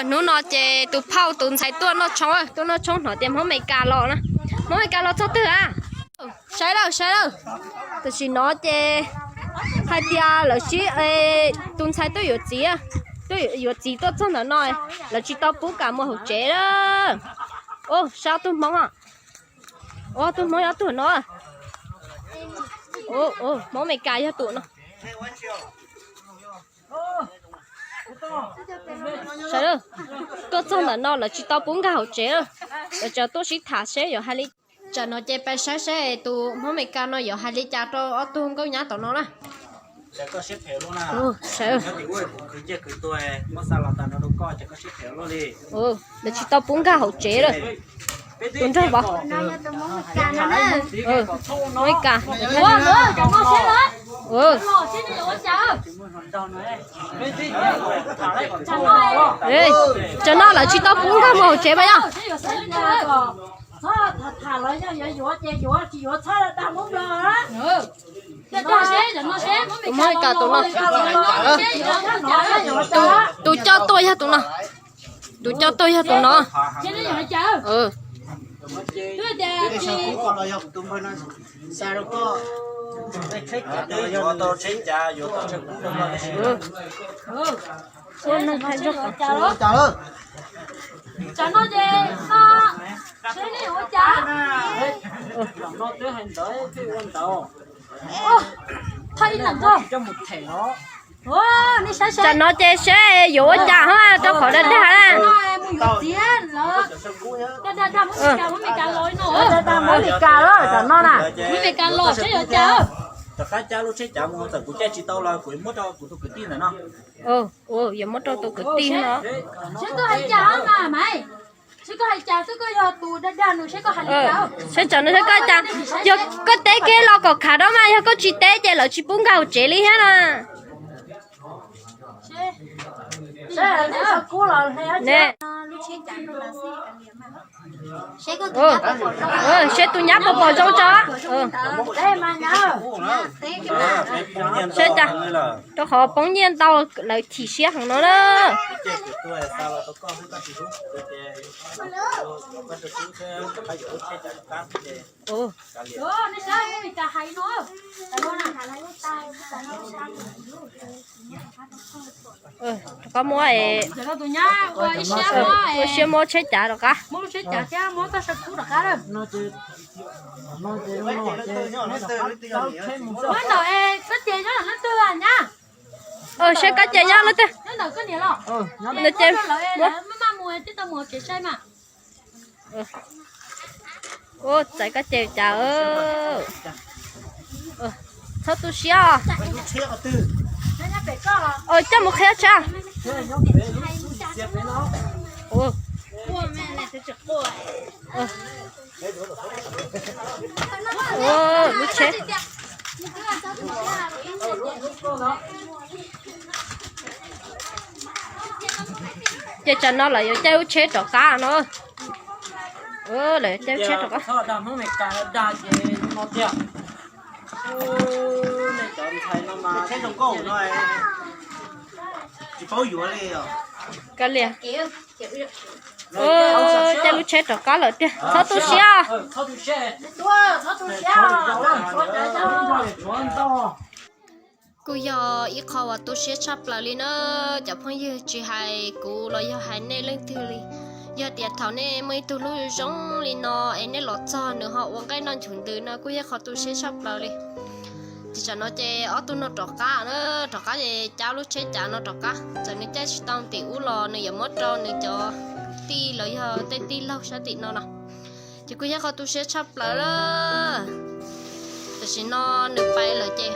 nó chơi tụ phao tụ sai tua nó chống nó tìm không mấy cá lọ nữa không mấy cá lọ cho từ à sai đâu tụ chỉ nó chơi hai tia là chỉ tụ sai tôi有gì à tôi有gì tôi trong đó nói là chỉ tao bố cả một hộp chế đó ô sao tôi mong à ô tôi mong tụi nó ô mong mấy cá cho tụi nó sao đâu tôi trong đó nó là chỉ tao bố cả hộp chế rồi rồi cho tôi chỉ thả xe rồi hai lít cho nó chơi bay xe tụi mong mấy cá nó rồi hai lít cha tôi tôi không có nhá tụi nó nè sẽ có xếp theo luôn à. Sao? Nó thì quay cũng cứ chơi cứ tôi, mất sao làm tao nó đâu có, sẽ có xếp theo luôn đi. Để chỉ tao bún cá hậu chế rồi. Tuần trước bỏ. Nói cả. Ủa, nữa, chồng nó xếp đó. Nó xếp nó vô chờ. Ê, cho nó là chỉ tao bún cá hậu chế bây giờ. Thả lại cho vô chỉ vô thôi là tao muốn đồ đó. Nó xếp, Mới cả tụi nó. Tụi cho tôi ha tụi nó. Tụi cho tôi ha tụi nó. Xếp nó vô chờ. Cái sao cũng còn là học tụi nó sao đâu có. Vô tao chết cha, vô tao chết cũng không có. Ôi nó hay rất là Chờ cho nó về nó xếp nó vô chờ. nó tới hành tới cái quan tàu. Thấy lần thôi. Cho một thẻ nó. Nó sẽ cho nó chơi sẽ dỗ chả ha cho khỏi đánh ha mua tiền rồi. Đã muốn mì cá lôi nữa. muốn bị cà đó cho nó nè Muốn mì cá lôi sẽ vô chờ. Tất cả cha lúc chết cha muốn thật của cha chỉ tao là của mất cho của tôi cái tin này nó. Giờ mất cho tôi cái tin nó Sẽ có hay chờ mà mày. Sẽ có hay chờ, sẽ có tù đã nữa sẽ có hành đâu. sẽ cho nó sẽ có chả giờ có té cái lo có khá đó mà có chỉ té chơi là chỉ bún gạo chế đi hết à nè sẽ tụi nháp bỏ dâu cho sẽ chả cho họ bỗng nhiên tao lại chỉ xe hàng nó đó Nó sẽ mì cá hay nữa. có mua ấy Giờ tụi nhá, ôi xe mua chế trả được cả mua sẽ trả cho mua tao sẽ cứu được cả rồi. Mới đầu cái tiền đó là nó tươi à nhá. sẽ có chơi nhau nữa thế Nó đầu cái gì lo. nó chơi Mà mua chứ tao mua chỉ sai mà. chạy có chơi trả sao tôi xe à cho một khe cha lúc chết chơi cho nó là chơi chết cho cá nó lại chơi chết cho cá này chọn thầy nó mà thấy trong cổ rồi chỉ phối dũa đi à cái liền chơi lúc chết cho cá lợi tiền sao tôi xe cô giờ ít khó và tôi sẽ chấp lại lên nữa chả phong như chỉ hay cô lo giờ hay nên lên từ đi giờ tiệt thảo nên mấy tôi lui giống lên nó em nên lọt cho nữa họ uống cái non chuẩn từ nó cô giờ khó tôi sẽ chấp lại đi thì cho nó chơi ở tôi nó trọc cá nữa trọc cá thì cháu lúc chơi chả nó trọc cá cho nên chơi chỉ tao tỷ u lò nữa giờ mất trâu nữa cho ti lợi giờ tay ti lâu sao tỷ nó nào thì cô giờ khó tôi sẽ chấp lại đó thì chỉ nó nửa bay là chơi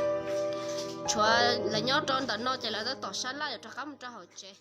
chúa là nhớ tròn tận nó chơi là tao tỏ sát lại cho cá một trâu chơi